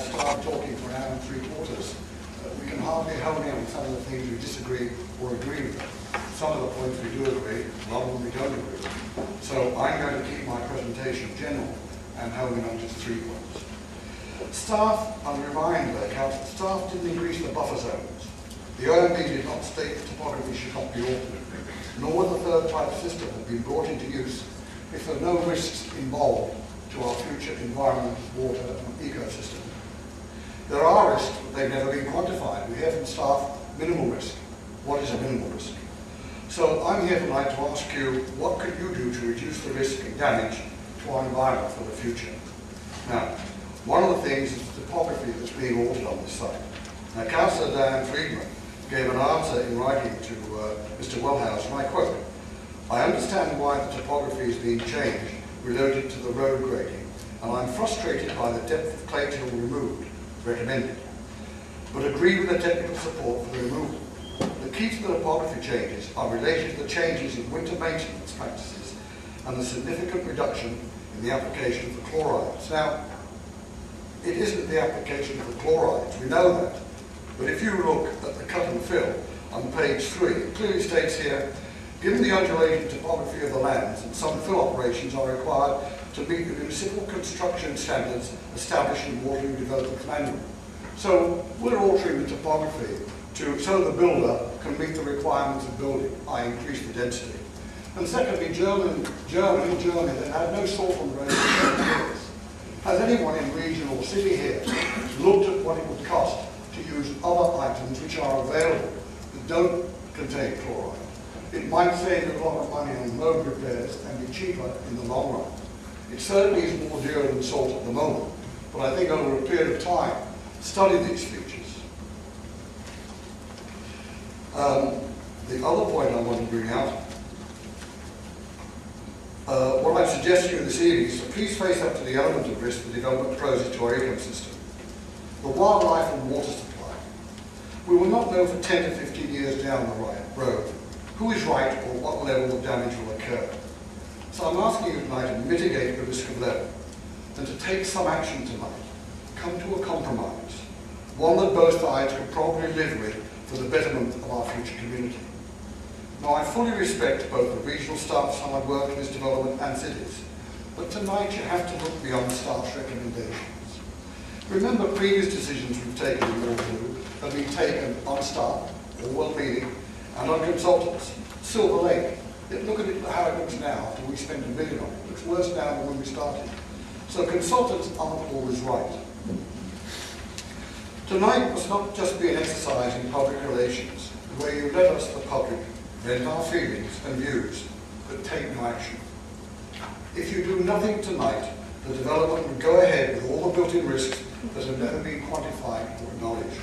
started talking for an hour and 3/4. We can hardly hone in on some of the things we disagree or agree with. Some of the points we do agree, a lot of them we don't agree with. So I'm going to keep my presentation general and hone in on just 3 points. Staff, I'll remind the council, staff didn't increase the buffer zones. The OMB did not state that topography should not be altered, nor would the third type system have been brought into use if there are no risks involved to our future environment, water and ecosystem. There are risks, but they've never been quantified. We hear from staff, minimal risk. What is a minimal risk? So I'm here tonight to ask you, what could you do to reduce the risk and damage to our environment for the future? Now, one of the things is the topography that's being altered on this site. Now, Councillor Diane Friedman gave an answer in writing to Mr. Wellhouse, and I quote, "I understand why the topography is being changed related to the road grading, and I'm frustrated by the depth of clay till removed, recommended, but agree with the technical support for the removal. The key to the topography changes are related to the changes in winter maintenance practices and the significant reduction in the application of the chlorides." Now, it isn't the application of the chlorides, we know that, but if you look at the cut and fill on page 3, it clearly states here, given the undulating topography of the lands, and some fill operations are required to meet the municipal construction standards established in Waterloo Development Manual. So we're altering the topography so the builder can meet the requirements of building, i.e. increase the density. And secondly, in Germany, they had no salt on the road for 10 years. Has anyone in region or city here looked at what it would cost to use other items which are available that don't contain chloride? It might save a lot of money on road repairs and be cheaper in the long run. It certainly is more dear than salt at the moment, but I think over a period of time, study these features. The other point I want to bring out, what I'm suggesting you this evening is to please face up to the element of risk the development poses to our ecosystem. The wildlife and water supply. We will not know for 10 to 15 years down the road who is right or what level of damage will occur. So I'm asking you tonight to mitigate the risk of level and to take some action tonight. Come to a compromise, one that both sides could probably live with for the betterment of our future community. Now, I fully respect both the regional staff's hard work in this development and cities, but tonight you have to look beyond staff's recommendations. Remember, previous decisions we've taken in Waterloo have been taken on staff, all well-meaning, and on consultants. Silver Lake, look at it, how it looks now after we spent $1 million on it. It looks worse now than when we started. So consultants aren't always right. Tonight must not just be an exercise in public relations, where you let us, the public, vent our feelings and views, but take no action. If you do nothing tonight, the development would go ahead with all the built-in risks that have never been quantified or acknowledged.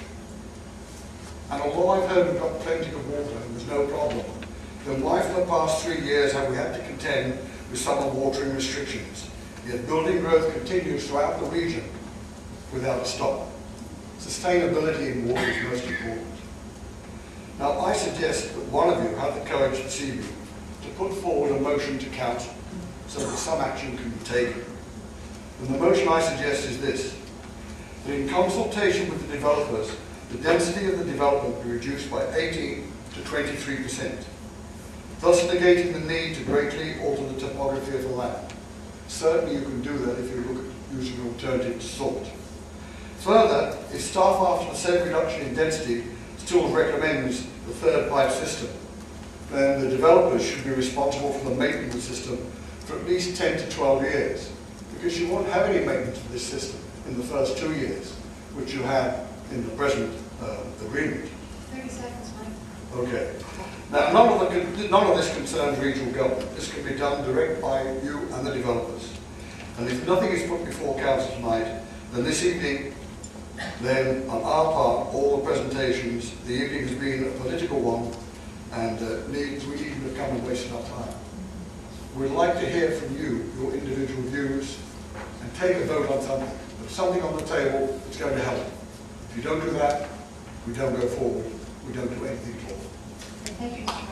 And although I've heard we've got plenty of water and there's no problem, then why for the past 3 years have we had to contend with summer watering restrictions? Yet building growth continues throughout the region without a stop. Sustainability in water is most important. Now, I suggest that one of you have the courage this evening to put forward a motion to council so that some action can be taken. And the motion I suggest is this: that in consultation with the developers, the density of the development be reduced by 18 to 23%, thus negating the need to greatly alter the topography of the land. Certainly you can do that if you look at using an alternative to salt. Further, if staff after the said reduction in density still recommends the third pipe system, then the developers should be responsible for the maintenance of the system for at least 10 to 12 years, because you won't have any maintenance of this system in the first 2 years, which you have in the present agreement. 30 seconds, Mike. Okay. Now, none of this concerns regional government. This can be done direct by you and the developers. And if nothing is put before council tonight, then this evening, then on our part, all the presentations, the evening has been a political one, and we needn't have come and wasted our time. We'd like to hear from you, your individual views, and take a vote on something. Put something on the table that's going to help. If you don't do that, we don't go forward. We don't do anything at all. Thank you.